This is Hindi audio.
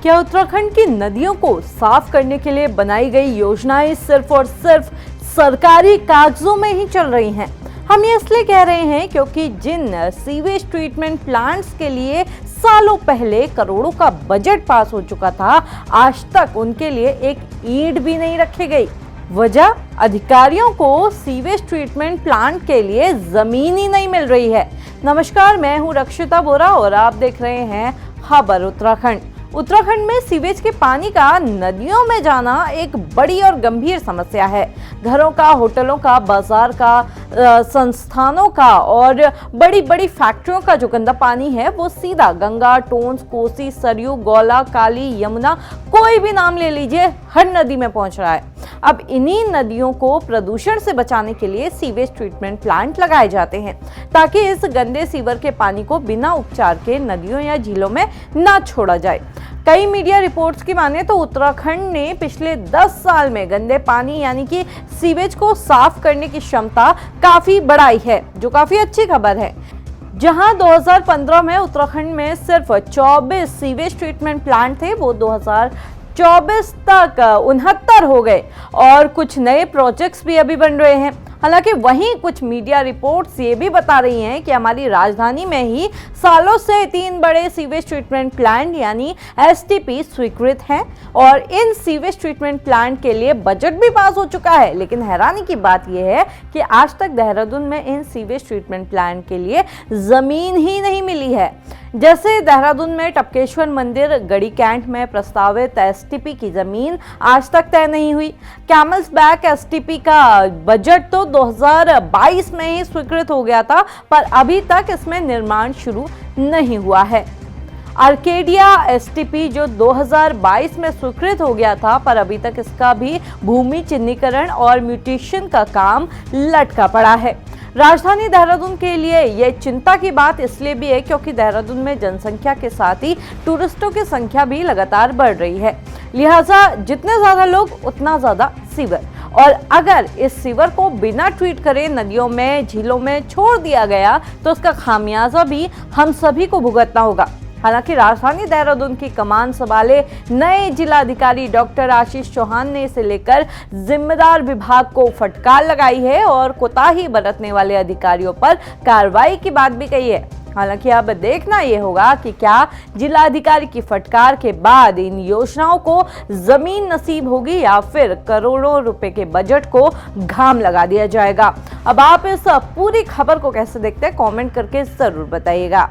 क्या उत्तराखंड की नदियों को साफ करने के लिए बनाई गई योजनाएं सिर्फ और सिर्फ सरकारी कागजों में ही चल रही हैं? हम ये इसलिए कह रहे हैं क्योंकि जिन सीवेज ट्रीटमेंट प्लांट्स के लिए सालों पहले करोड़ों का बजट पास हो चुका था, आज तक उनके लिए एक ईंट भी नहीं रखी गई। वजह, अधिकारियों को सीवेज ट्रीटमेंट प्लांट के लिए जमीन ही नहीं मिल रही है। नमस्कार, मैं हूं रक्षिता बोरा और आप देख रहे हैं खबर उत्तराखंड। उत्तराखंड में सीवेज के पानी का नदियों में जाना एक बड़ी और गंभीर समस्या है। घरों का, होटलों का, बाजार का, संस्थानों का और बड़ी बड़ी फैक्ट्रियों का जो गंदा पानी है वो सीधा गंगा, टोंस, कोसी, सरयू, गौला, काली, यमुना, कोई भी नाम ले लीजिए, हर नदी में पहुंच रहा है। अब इन्हीं नदियों को प्रदूषण से बचाने के लिए सीवेज ट्रीटमेंट प्लांट लगाए जाते हैं ताकि इस गंदे सीवर के पानी को बिना उपचार के नदियों या झीलों में ना छोड़ा जाए। कई मीडिया रिपोर्ट्स की माने तो उत्तराखंड ने पिछले 10 साल में गंदे पानी यानी कि सीवेज को साफ करने की क्षमता काफी बढ़ाई है, जो काफी अच्छी खबर है। जहां 2015 में उत्तराखंड में सिर्फ 24 सीवेज ट्रीटमेंट प्लांट थे, वो 2024 तक 69 हो गए और कुछ नए प्रोजेक्ट्स भी अभी बन रहे हैं। हालांकि वहीं कुछ मीडिया रिपोर्ट्स ये भी बता रही हैं कि हमारी राजधानी में ही सालों से 3 बड़े सीवेज ट्रीटमेंट प्लांट यानी एसटीपी स्वीकृत हैं और इन सीवेज ट्रीटमेंट प्लांट के लिए बजट भी पास हो चुका है। लेकिन हैरानी की बात यह है कि आज तक देहरादून में इन सीवेज ट्रीटमेंट प्लांट के लिए जमीन ही नहीं मिली है। जैसे देहरादून में टपकेश्वर मंदिर गढ़ी कैंट में प्रस्तावित एसटीपी की जमीन आज तक तय नहीं हुई। कैमल्स बैक एसटीपी का बजट तो 2022 में ही स्वीकृत हो गया था, पर अभी तक इसमें निर्माण शुरू नहीं हुआ है। आर्केडिया एसटीपी जो 2022 में स्वीकृत हो गया था, पर अभी तक इसका भी भूमि चिन्हीकरण और म्यूटेशन का काम लटका पड़ा है। राजधानी देहरादून के लिए ये चिंता की बात इसलिए भी है क्योंकि देहरादून में जनसंख्या के साथ ही टूरिस्टों की संख्या भी लगातार बढ़ रही है। लिहाजा जितने ज्यादा लोग उतना ज्यादा सीवर, और अगर इस सीवर को बिना ट्रीट करे नदियों में, झीलों में छोड़ दिया गया तो उसका खामियाजा भी हम सभी को भुगतना होगा। हालांकि राजधानी देहरादून की कमान संभाले नए जिलाधिकारी डॉक्टर आशीष चौहान ने इसे लेकर जिम्मेदार विभाग को फटकार लगाई है और कोताही बरतने वाले अधिकारियों पर कार्रवाई की बात भी कही है। हालांकि अब देखना यह होगा कि क्या जिलाधिकारी की फटकार के बाद इन योजनाओं को जमीन नसीब होगी या फिर करोड़ों रुपए के बजट को घाम लगा दिया जाएगा। अब आप इस पूरी खबर को कैसे देखते हैं, कमेंट करके जरूर बताइएगा।